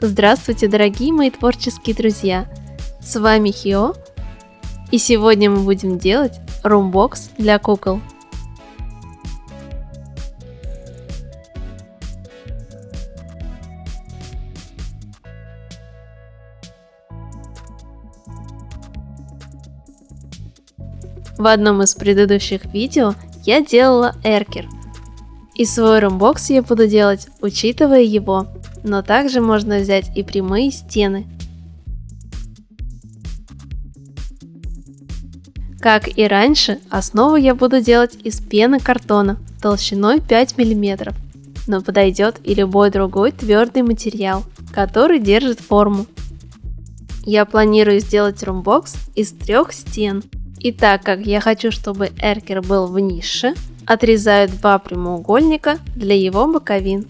Здравствуйте, дорогие мои творческие друзья! С вами Хио, и сегодня мы будем делать румбокс для кукол. В одном из предыдущих видео я делала эркер, и свой румбокс я буду делать, учитывая его, но также можно взять и прямые стены. Как и раньше, основу я буду делать из пены картона толщиной 5 мм, но подойдет и любой другой твердый материал, который держит форму. Я планирую сделать румбокс из 3 стен, и так как я хочу, чтобы эркер был в нише, отрезаю 2 прямоугольника для его боковин.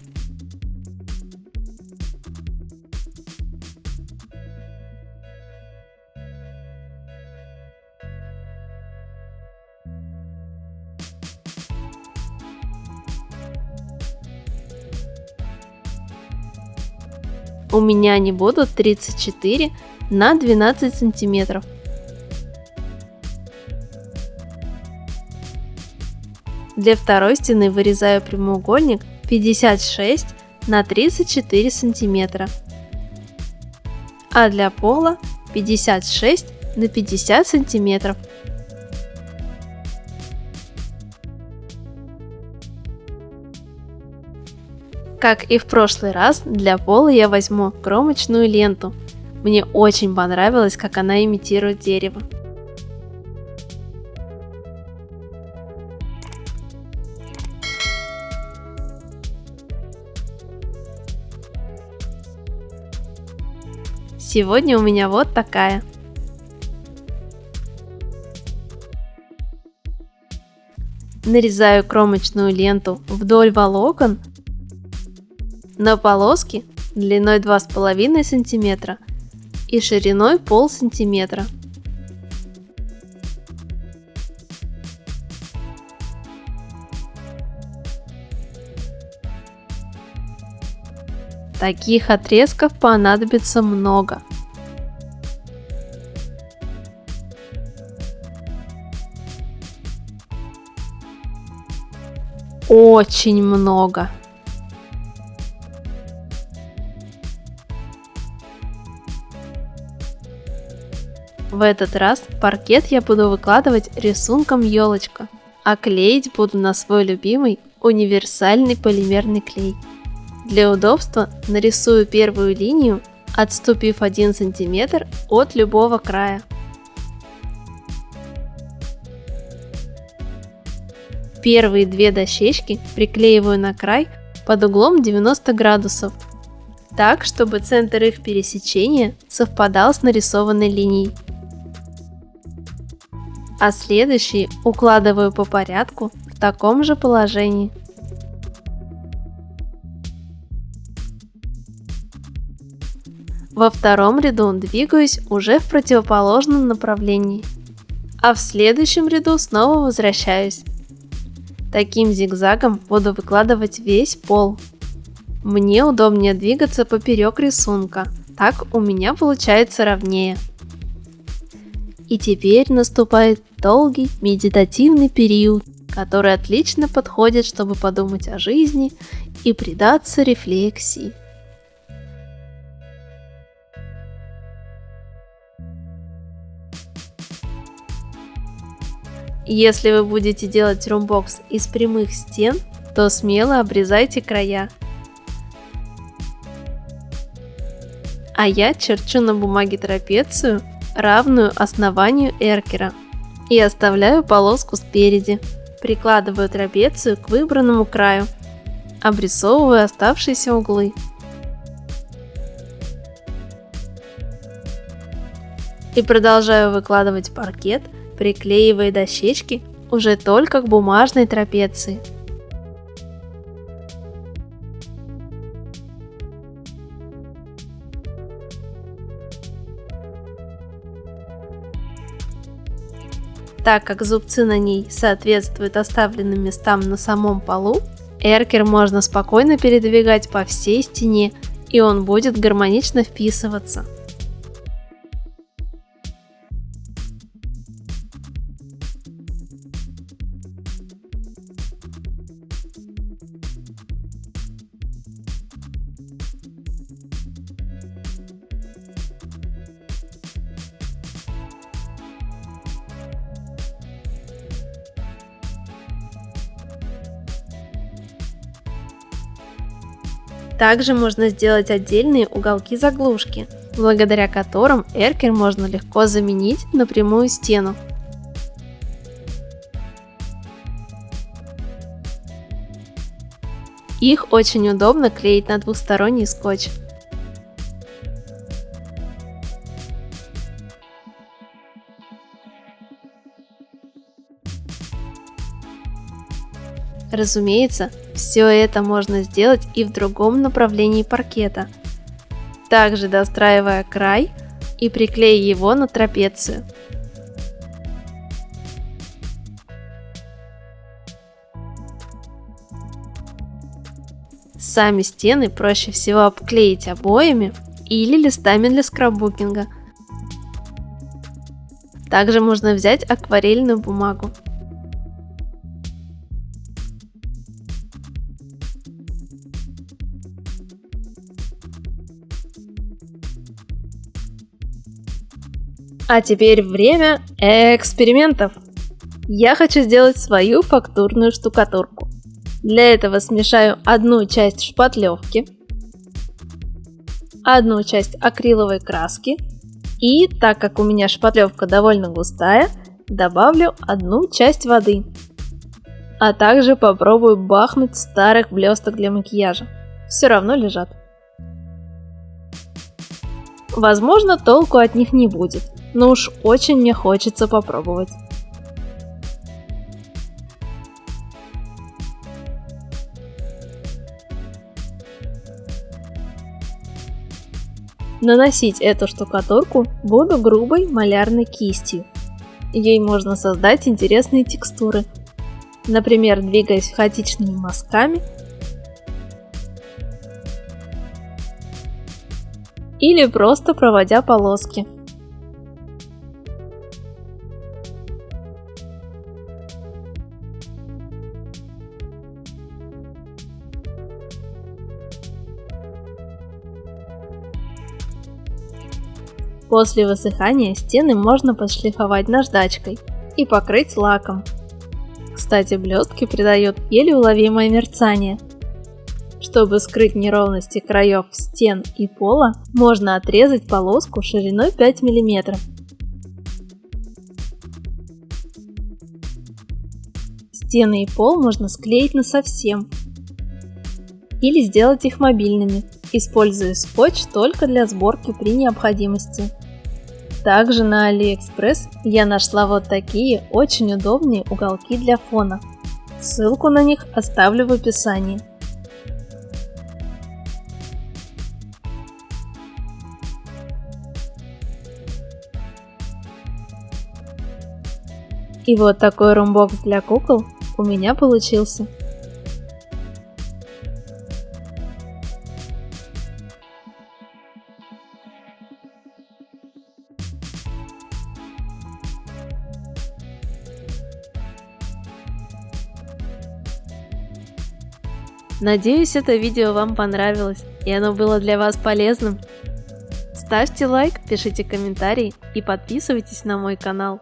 У меня они будут 34 на 12 сантиметров. Для второй стены вырезаю прямоугольник 56 на 34 сантиметра, а для пола 56 на 50 сантиметров. Как и в прошлый раз, для пола я возьму кромочную ленту. Мне очень понравилось, как она имитирует дерево. Сегодня у меня вот такая. Нарезаю кромочную ленту вдоль волокон на полоски длиной 2,5 см и шириной полсантиметра. Таких отрезков понадобится много. Очень много. В этот раз паркет я буду выкладывать рисунком елочка, а клеить буду на свой любимый универсальный полимерный клей. Для удобства нарисую первую линию, отступив 1 см от любого края. Первые 2 дощечки приклеиваю на край под углом 90 градусов, так, чтобы центр их пересечения совпадал с нарисованной линией. А следующие укладываю по порядку в таком же положении. Во втором ряду двигаюсь уже в противоположном направлении, а в следующем ряду снова возвращаюсь. Таким зигзагом буду выкладывать весь пол. Мне удобнее двигаться поперек рисунка, так у меня получается ровнее. И теперь наступает долгий медитативный период, который отлично подходит, чтобы подумать о жизни и предаться рефлексии. Если вы будете делать румбокс из прямых стен, то смело обрезайте края. А я черчу на бумаге трапецию, равную основанию эркера, и оставляю полоску спереди. Прикладываю трапецию к выбранному краю, обрисовываю оставшиеся углы. И продолжаю выкладывать паркет, приклеивая дощечки уже только к бумажной трапеции. Так как зубцы на ней соответствуют оставленным местам на самом полу, эркер можно спокойно передвигать по всей стене и он будет гармонично вписываться. Также можно сделать отдельные уголки заглушки, благодаря которым эркер можно легко заменить на прямую стену. Их очень удобно клеить на двусторонний скотч. Разумеется, все это можно сделать и в другом направлении паркета, также достраивая край и приклея его на трапецию. Сами стены проще всего обклеить обоями или листами для скраббукинга. Также можно взять акварельную бумагу. А теперь время экспериментов. Я хочу сделать свою фактурную штукатурку. Для этого смешаю одну часть шпатлевки, одну часть акриловой краски и, так как у меня шпатлевка довольно густая, добавлю одну часть воды. А также попробую бахнуть старых блесток для макияжа. Все равно лежат. Возможно, толку от них не будет, но уж очень мне хочется попробовать. Наносить эту штукатурку буду грубой малярной кистью. Ей можно создать интересные текстуры, например, двигаясь хаотичными мазками или просто проводя полоски. После высыхания стены можно подшлифовать наждачкой и покрыть лаком. Кстати, блестки придают еле уловимое мерцание. Чтобы скрыть неровности краев стен и пола, можно отрезать полоску шириной 5 мм. Стены и пол можно склеить насовсем или сделать их мобильными, используя скотч только для сборки при необходимости. Также на AliExpress я нашла вот такие очень удобные уголки для фона. Ссылку на них оставлю в описании. И вот такой румбокс для кукол у меня получился. Надеюсь, это видео вам понравилось и оно было для вас полезным. Ставьте лайк, пишите комментарии и подписывайтесь на мой канал.